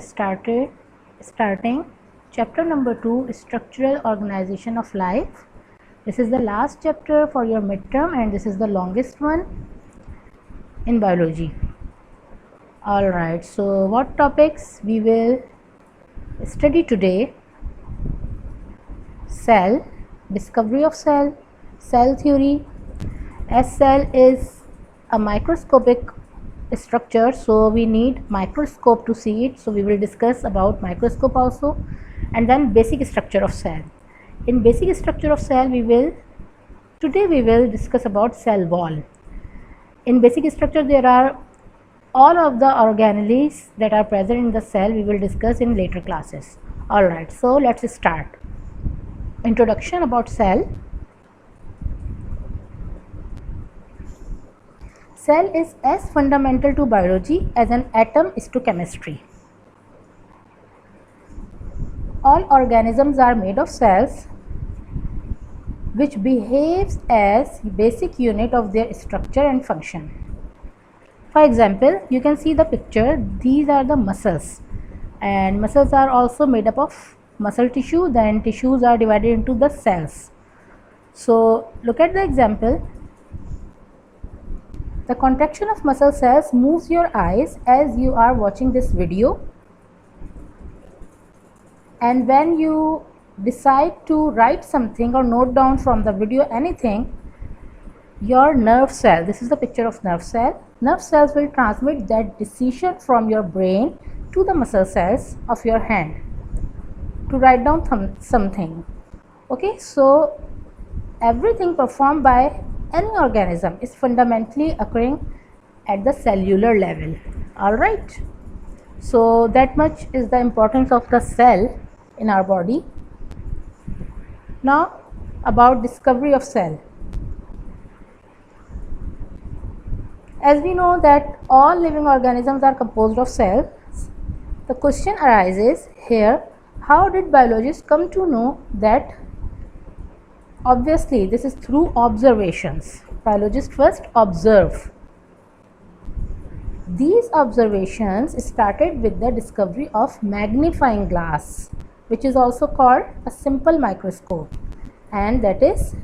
starting chapter number 2, structural organization of life. This is the last chapter for your midterm and this is the longest one in biology. Alright, so what topics we will study today? Cell, discovery of cell, cell theory. As cell is a microscopic structure, so we need microscope to see it, so we will discuss about microscope also, and then basic structure of cell. In basic structure of cell today we will discuss about cell wall. In basic structure there are all of the organelles that are present in the cell. We will discuss in later classes. Alright, so let's start. Introduction about cell. Cell is as fundamental to biology as an atom is to chemistry. All organisms are made of cells which behaves as basic unit of their structure and function. For example, you can see the picture. These are the muscles, and muscles are also made up of muscle tissue. Then tissues are divided into the cells. So look at the example. The contraction of muscle cells moves your eyes as you are watching this video, and when you decide to write something or note down from the video anything, your nerve cell, this is the picture of nerve cells will transmit that decision from your brain to the muscle cells of your hand to write down something. Okay, so everything performed by any organism is fundamentally occurring at the cellular level. Alright, so that much is the importance of the cell in our body. Now about discovery of cell. As we know that all living organisms are composed of cells, the question arises here, how did biologists come to know that? Obviously, this is through observations. Biologists first observe. These observations started with the discovery of magnifying glass, which is also called a simple microscope, and that is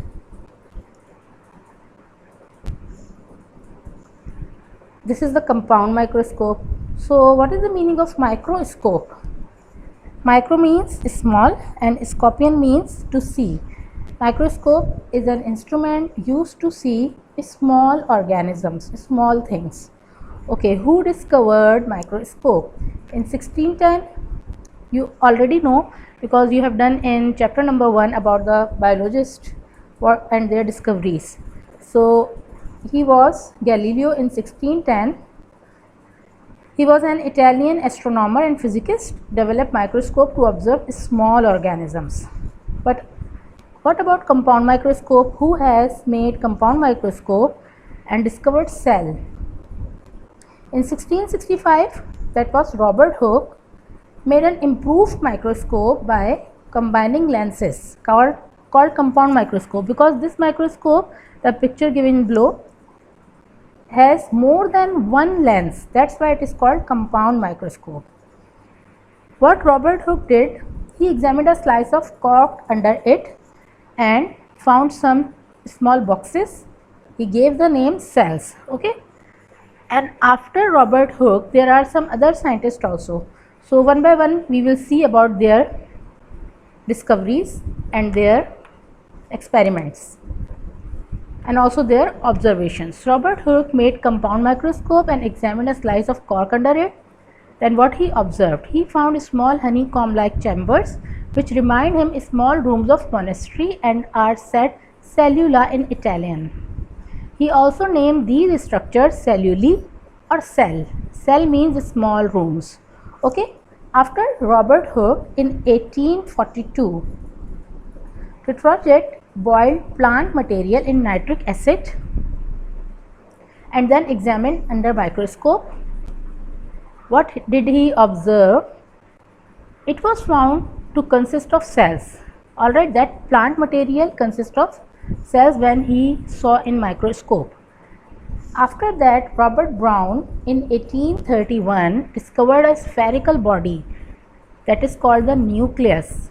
this is the compound microscope. So what is the meaning of microscope? Micro means small and scopian means to see. Microscope is an instrument used to see small organisms, small things. Okay, who discovered microscope? In 1610, you already know because you have done in chapter number 1 about the biologists and their discoveries. So he was Galileo in 1610. He was an Italian astronomer and physicist, developed microscope to observe small organisms. But what about compound microscope? Who has made compound microscope and discovered cell? In 1665, that was Robert Hooke, made an improved microscope by combining lenses called compound microscope, because this microscope, the picture given below, has more than one lens. That's why it is called compound microscope. What Robert Hooke did, he examined a slice of cork under it and found some small boxes. He gave the name cells. Okay, and after Robert Hooke there are some other scientists also. So one by one we will see about their discoveries and their experiments and also their observations. Robert Hooke made compound microscope and examined a slice of cork under it. Then what he observed? He found small honeycomb-like chambers which remind him small rooms of monastery and are said cellula in Italian. He also named these structures celluli or cell. Cell means small rooms. Okay. After Robert Hooke in 1842, Tetrajet boiled plant material in nitric acid and then examined under microscope. What did he observe? It was found to consist of cells. Alright, that plant material consists of cells when he saw in microscope. After that, Robert Brown in 1831 discovered a spherical body that is called the nucleus.